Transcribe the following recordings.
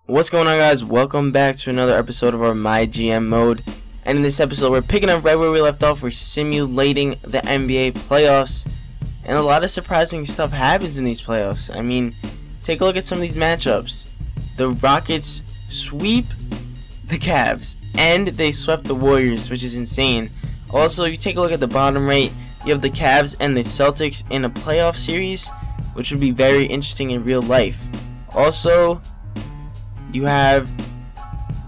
What's going on, guys? Welcome back to another episode of our MyGM mode. And in this episode, we're picking up right where we left off. We're simulating the NBA playoffs, and a lot of surprising stuff happens in these playoffs. I mean, take a look at some of these matchups. The Rockets sweep the Cavs, and they swept the Warriors, which is insane. Also, you take a look at the bottom right, you have the Cavs and the Celtics in a playoff series, which would be very interesting in real life. Also, you have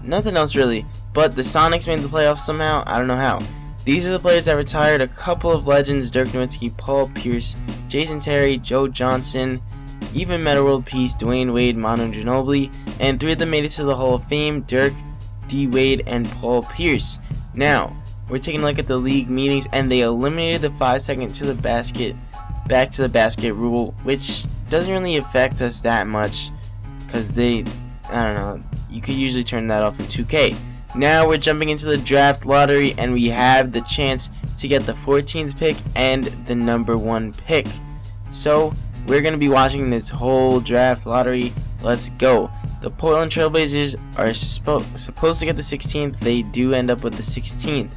nothing else really, but the Sonics made the playoffs somehow. I don't know how. These are the players that retired. A couple of legends: Dirk Nowitzki, Paul Pierce, Jason Terry, Joe Johnson, even Meta World Peace, Dwayne Wade, Manu Ginobili, and 3 of them made it to the Hall of Fame: Dirk, D. Wade, and Paul Pierce. Now, we're taking a look at the league meetings, and they eliminated the 5-second to the basket, back to the basket rule, which doesn't really affect us that much, because I don't know, you could usually turn that off in 2K. Now we're jumping into the draft lottery, and we have the chance to get the 14th pick and the number 1 pick. So we're going to be watching this whole draft lottery. Let's go. The Portland Trailblazers are supposed to get the 16th. They do end up with the 16th.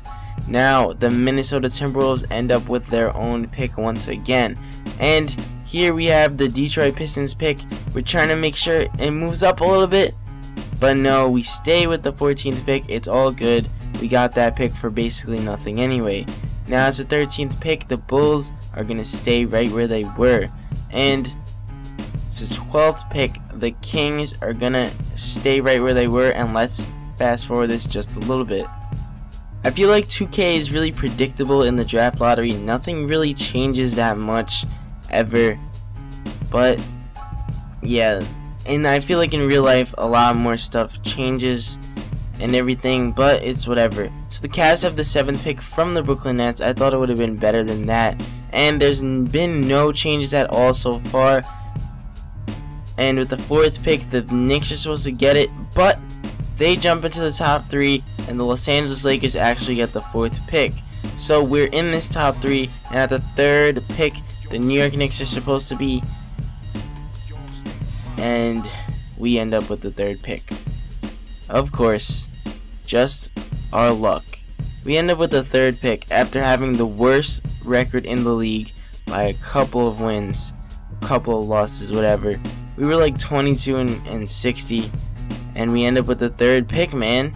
Now the Minnesota Timberwolves end up with their own pick once again. And here we have the Detroit Pistons pick. We're trying to make sure it moves up a little bit, but no, we stay with the 14th pick. It's all good. We got that pick for basically nothing anyway. Now it's the 13th pick. The Bulls are going to stay right where they were. And it's the 12th pick. The Kings are going to stay right where they were. And let's fast forward this just a little bit. I feel like 2K is really predictable in the draft lottery. Nothing really changes that much ever, but yeah, and I feel like in real life a lot more stuff changes and everything, but it's whatever. So the Cavs have the 7th pick from the Brooklyn Nets. I thought it would have been better than that, and there's been no changes at all so far. And with the 4th pick, the Knicks are supposed to get it, but they jump into the top 3, and the Los Angeles Lakers actually get the 4th pick. So we're in this top 3, and at the 3rd pick, the New York Knicks are supposed to be, and we end up with the 3rd pick. Of course, just our luck. We end up with the 3rd pick after having the worst record in the league by a couple of wins, a couple of losses, whatever. We were like 22 and 60, and we end up with the 3rd pick, man.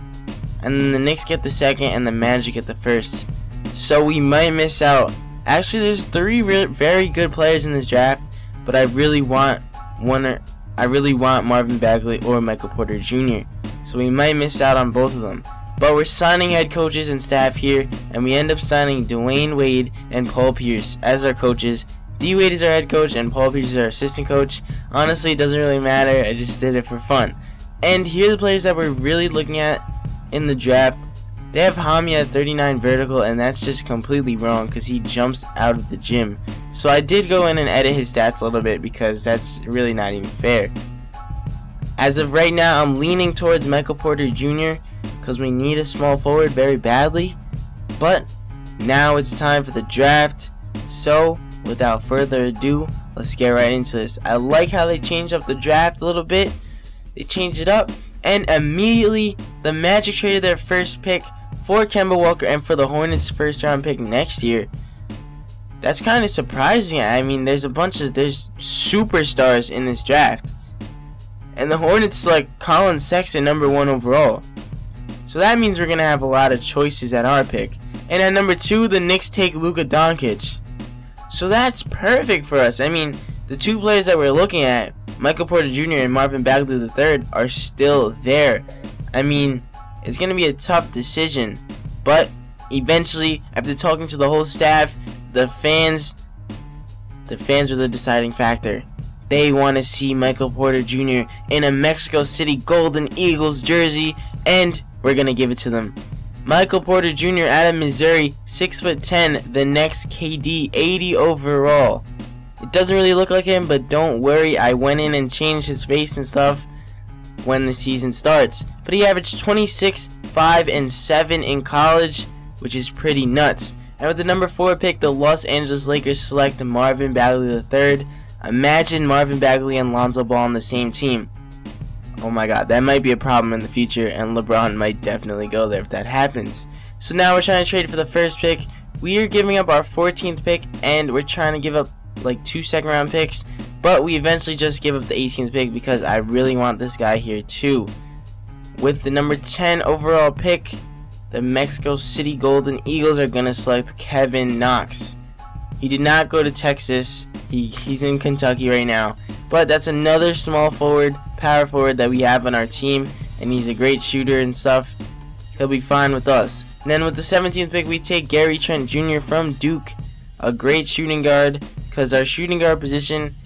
And then the Knicks get the 2nd, and the Magic get the 1st. So we might miss out. Actually, there's 3 very good players in this draft, but I really want Marvin Bagley or Michael Porter Jr. So we might miss out on both of them. But we're signing head coaches and staff here, and we end up signing Dwayne Wade and Paul Pierce as our coaches. D. Wade is our head coach, and Paul Pierce is our assistant coach. Honestly, it doesn't really matter. I just did it for fun. And here are the players that we're really looking at in the draft. They have Hami at 39 vertical, and that's just completely wrong because he jumps out of the gym. So I did go in and edit his stats a little bit because that's really not even fair. As of right now, I'm leaning towards Michael Porter Jr. because we need a small forward very badly. But now it's time for the draft. So without further ado, let's get right into this. I like how they changed up the draft a little bit. They changed it up, and immediately the Magic traded their 1st pick for Kemba Walker and for the Hornets' 1st round pick next year. That's kind of surprising. I mean, there's superstars in this draft, and the Hornets select Colin Sexton number 1 overall. So that means we're gonna have a lot of choices at our pick. And at number 2, the Knicks take Luka Doncic. So that's perfect for us. I mean, the 2 players that we're looking at, Michael Porter Jr. and Marvin Bagley III, are still there. I mean, it's going to be a tough decision, but eventually, after talking to the whole staff, the fans are the deciding factor. They want to see Michael Porter Jr. in a Mexico City Golden Eagles jersey, and we're going to give it to them. Michael Porter Jr. out of Missouri, 6'10", the next KD, 80 overall. It doesn't really look like him, but don't worry, I went in and changed his face and stuff when the season starts. But he averaged 26, 5, and 7 in college, which is pretty nuts. And with the number 4 pick, the Los Angeles Lakers select Marvin Bagley III. Imagine Marvin Bagley and Lonzo Ball on the same team. Oh my god, that might be a problem in the future, and LeBron might definitely go there if that happens. So now we're trying to trade for the first pick. We are giving up our 14th pick, and we're trying to give up like 2 second-round picks, but we eventually just give up the 18th pick because I really want this guy here too. With the number 10 overall pick, the Mexico City Golden Eagles are going to select Kevin Knox. He did not go to Texas. He's in Kentucky right now. But that's another small forward, power forward that we have on our team, and he's a great shooter and stuff. He'll be fine with us. And then with the 17th pick, we take Gary Trent Jr. from Duke, a great shooting guard, because our shooting guard position,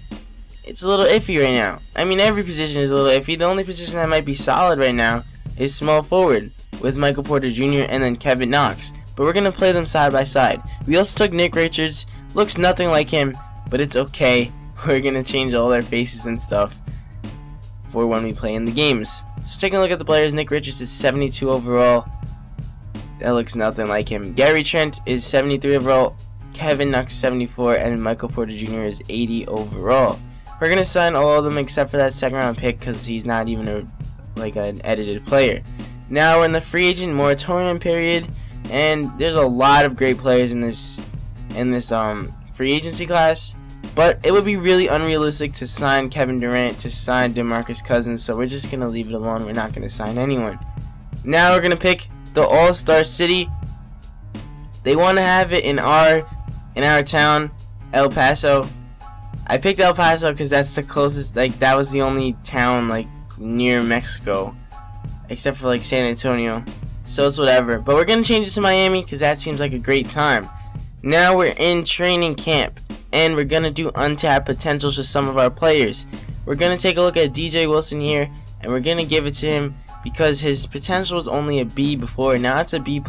it's a little iffy right now. I mean, every position is a little iffy. The only position that might be solid right now is small forward with Michael Porter Jr. and then Kevin Knox. But we're going to play them side by side. We also took Nick Richards. Looks nothing like him, but it's okay. We're going to change all their faces and stuff for when we play in the games. So taking a look at the players, Nick Richards is 72 overall. That looks nothing like him. Gary Trent is 73 overall. Kevin Knox 74, and Michael Porter Jr. is 80 overall. We're going to sign all of them except for that second round pick because he's not even an edited player. Now we're in the free agent moratorium period, and there's a lot of great players in this free agency class, but it would be really unrealistic to sign Kevin Durant, to sign DeMarcus Cousins, so we're just going to leave it alone. We're not going to sign anyone. Now we're going to pick the All-Star City. They want to have it in our town, El Paso. I picked El Paso because that's the closest, that was the only town near Mexico, except for San Antonio, so it's whatever. But we're gonna change it to Miami because that seems like a great time. Now we're in training camp, and we're gonna do untapped potentials with some of our players. We're gonna take a look at DJ Wilson here, and we're gonna give it to him because his potential was only a B before. Now it's a B+,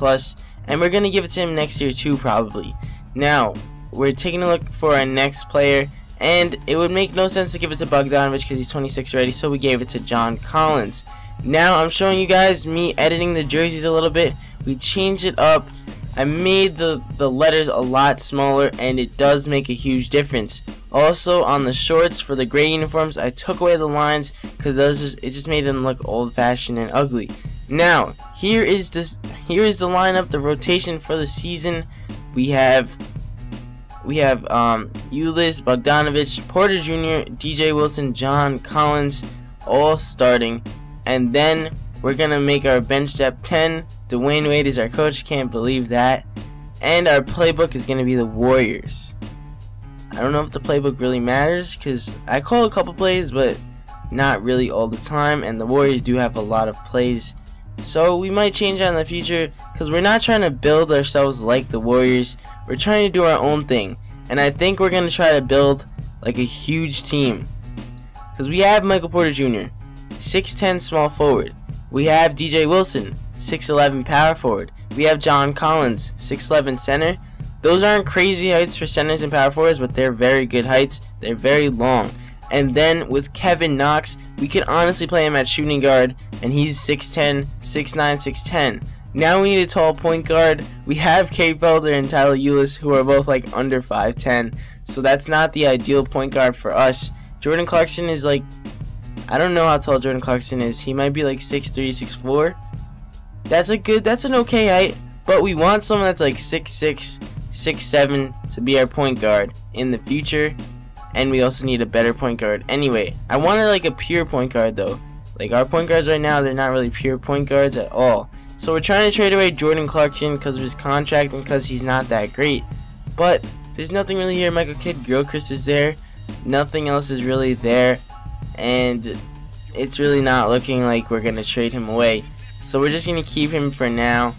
and we're gonna give it to him next year too, probably. Now we're taking a look for our next player, and it would make no sense to give it to Bogdanovich because he's 26 already, so we gave it to John Collins. Now I'm showing you guys me editing the jerseys a little bit. We changed it up. I made the letters a lot smaller, and it does make a huge difference. Also on the shorts for the gray uniforms, I took away the lines because it just made them look old-fashioned and ugly. Now here is the lineup, the rotation for the season. We have Ulis, Bogdanovich, Porter Jr., DJ Wilson, John Collins, all starting. And then we're going to make our bench depth 10. Dwayne Wade is our coach. Can't believe that. And our playbook is going to be the Warriors. I don't know if the playbook really matters because I call a couple plays, but not really all the time. And the Warriors do have a lot of plays. So we might change that in the future because we're not trying to build ourselves like the Warriors. We're trying to do our own thing. And I think we're going to try to build a huge team. Because we have Michael Porter Jr., 6'10 small forward. We have DJ Wilson, 6'11 power forward. We have John Collins, 6'11 center. Those aren't crazy heights for centers and power forwards, but they're very good heights. They're very long. And then with Kevin Knox, we can honestly play him at shooting guard, and he's 6'10, 6'9, 6'10. Now we need a tall point guard. We have Kate Felder and Tyler Ulis, who are both under 5'10, so that's not the ideal point guard for us. Jordan Clarkson is I don't know how tall Jordan Clarkson is. He might be 6'3", 6'4". That's an okay height, but we want someone that's 6'6", 6'7" to be our point guard in the future, and we also need a better point guard. Anyway, I wanted a pure point guard though. Our point guards right now, they're not really pure point guards at all. So we're trying to trade away Jordan Clarkson because of his contract and because he's not that great. But there's nothing really here. Michael Kidd-Gilchrist is there. Nothing else is really there. And it's really not looking like we're going to trade him away. So we're just going to keep him for now.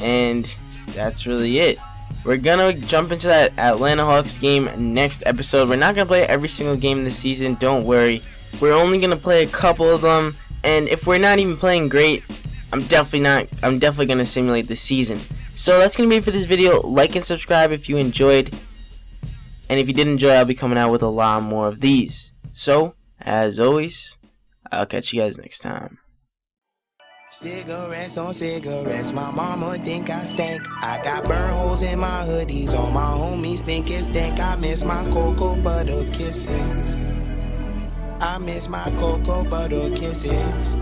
And that's really it. We're going to jump into that Atlanta Hawks game next episode. We're not going to play every single game this season. Don't worry. We're only going to play a couple of them. And if we're not even playing great, I'm definitely going to simulate the season. So that's going to be it for this video. Like and subscribe if you enjoyed. And if you did enjoy, I'll be coming out with a lot more of these. So, as always, I'll catch you guys next time. Cigarettes on cigarettes, my mama think I stink. I got burn holes in my hoodies, all my homies think it stink. I miss my cocoa butter kisses. I miss my cocoa butter kisses.